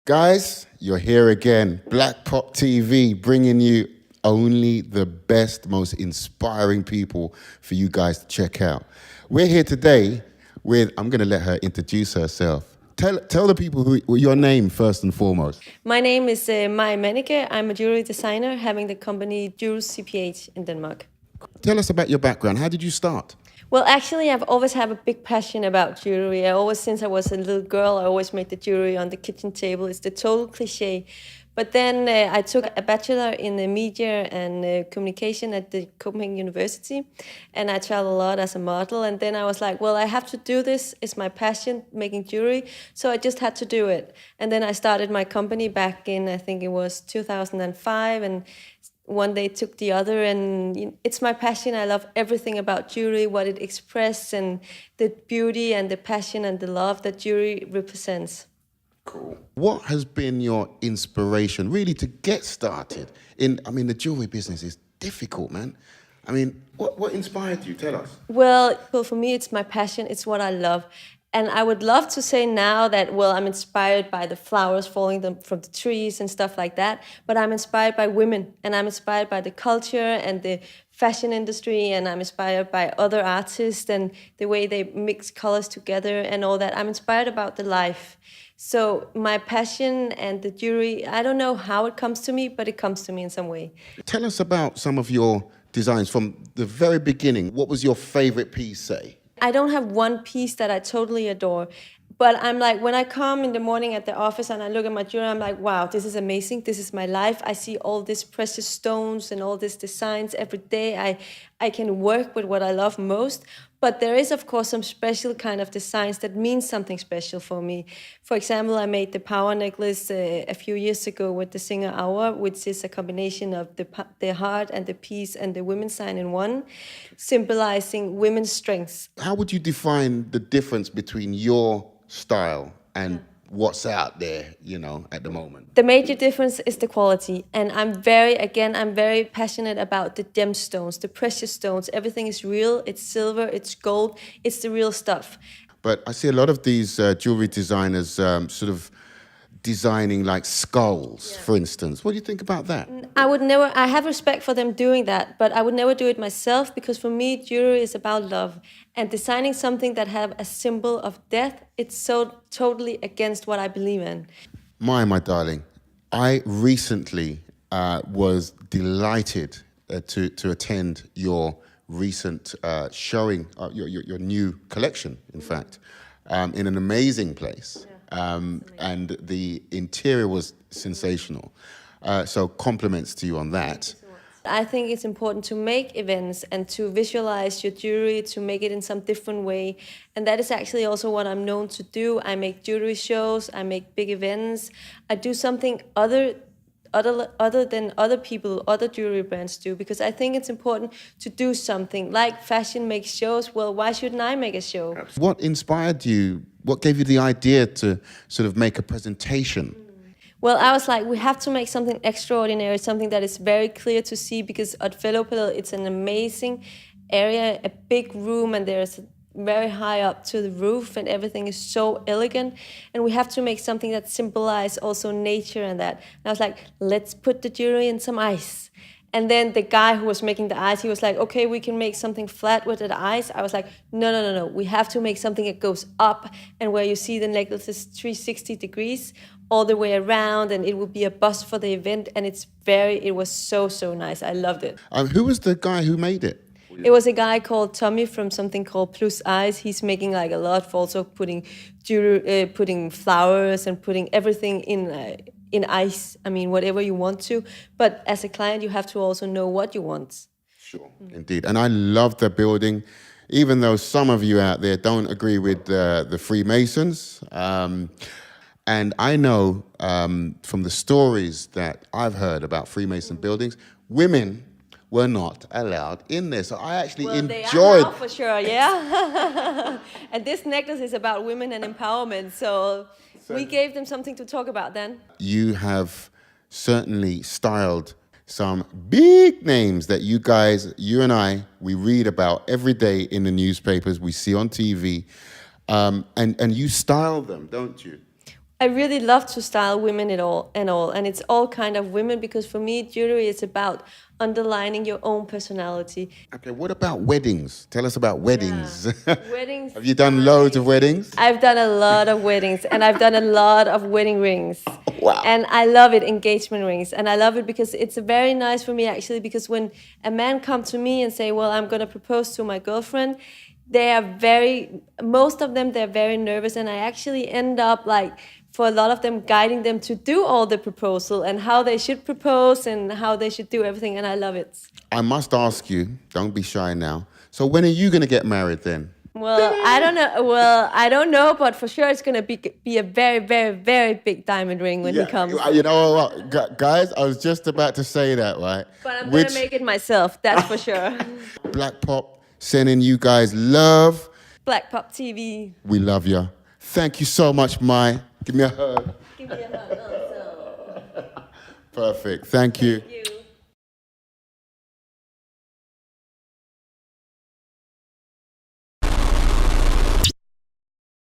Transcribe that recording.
Guys, you're here again. Black Pop TV bringing you only the best, most inspiring people for you guys to check out. We're here today with, I'm going to let her introduce herself. Tell the people your name first and foremost. My name is Mai Manniche. I'm a jewelry designer having the company JEWLSCPH in Denmark. Tell us about your background. How did you start? Well, actually, I've always had a big passion about jewelry. Since I was a little girl, I always made the jewelry on the kitchen table. It's the total cliche. But then I took a bachelor in media and communication at the Copenhagen University, and I traveled a lot as a model. And then I was like, well, I have to do this. It's my passion, making jewelry. So I just had to do it. And then I started my company back in, I think it was 2005, and one day took the other, and it's my passion. I love everything about jewelry, what it expresses, and the beauty and the passion and the love that jewelry represents. Cool. What has been your inspiration really to get started the jewelry business is difficult, man. What inspired you? Tell us. Well, for me, it's my passion. It's what I love. And I would love to say now that, well, I'm inspired by the flowers falling from the trees and stuff like that, but I'm inspired by women, and I'm inspired by the culture and the fashion industry, and I'm inspired by other artists and the way they mix colors together and all that. I'm inspired about the life. So my passion and the jewelry, I don't know how it comes to me, but it comes to me in some way. Tell us about some of your designs from the very beginning. What was your favorite piece, say? I don't have one piece that I totally adore, but I'm like, when I come in the morning at the office and I look at my jewelry, I'm like, wow, this is amazing. This is my life. I see all these precious stones and all these designs every day. I can work with what I love most. But there is, of course, some special kind of designs that mean something special for me. For example, I made the power necklace a few years ago with the singer Aura, which is a combination of the heart and the peace and the women's sign in one, symbolizing women's strengths. How would you define the difference between your style and what's out there, at the moment? The major difference is the quality. And I'm very passionate about the gemstones, the precious stones. Everything is real. It's silver, it's gold, it's the real stuff. But I see a lot of these jewelry designers sort of designing like skulls, for instance. What do you think about that? I have respect for them doing that, but I would never do it myself, because for me, jewelry is about love. And designing something that have a symbol of death, it's so totally against what I believe in. My darling, I recently was delighted to attend your recent showing, your new collection, in fact, in an amazing place. And the interior was sensational. So compliments to you on that. I think it's important to make events and to visualize your jewelry, to make it in some different way. And that is actually also what I'm known to do. I make jewelry shows, I make big events. I do something other than other people, other jewelry brands do, because I think it's important to do something. Like fashion makes shows, well, why shouldn't I make a show? What inspired you? What gave you the idea to sort of make a presentation? Well, I was like, we have to make something extraordinary, something that is very clear to see, because at JEWLSCPH, it's an amazing area, a big room, and there's very high up to the roof, and everything is so elegant. And we have to make something that symbolizes also nature and that. And I was like, let's put the jewelry in some ice. And then the guy who was making the ice, he was like, okay, we can make something flat with the ice. I was like, no. We have to make something that goes up, and where you see the necklace is 360 degrees all the way around, and it would be a bust for the event. And it was so nice. I loved it. Who was the guy who made it? It was a guy called Tommy from something called Plus Eyes. He's making like a lot for also putting jewelry, putting flowers and putting everything in ice. I mean, whatever you want to. But as a client, you have to also know what you want. Sure, indeed. And I love the building, even though some of you out there don't agree with the Freemasons. And I know from the stories that I've heard about Freemason buildings, women were not allowed in there. So I actually enjoyed... They are now for sure, yeah. And this necklace is about women and empowerment, so we gave them something to talk about then. You have certainly styled some big names that you and I, we read about every day in the newspapers, we see on TV, and you style them, don't you? I really love to style women and it's all kind of women, because for me jewelry is about underlining your own personality. Okay, what about weddings? Tell us about weddings. Weddings. Have you done loads of weddings? I've done a lot of weddings and I've done a lot of wedding rings. Wow. And I love it, engagement rings. And I love it because it's very nice for me actually, because when a man comes to me and say, well, I'm going to propose to my girlfriend, most of them, they're very nervous. And I actually end up like, for a lot of them, guiding them to do all the proposal and how they should propose and how they should do everything. And I love it. I must ask you, don't be shy now. So when are you going to get married then? Well, I don't know. Well, I don't know, but for sure it's going to be a very, very, very big diamond ring when he comes. You know what, guys, I was just about to say that, right? But I'm going to make it myself, that's for sure. Black Pop sending you guys love. Black Pop TV. We love you. Thank you so much, Mai. Give me a hug. Give me a hug also. Perfect. Thank you. Thank you.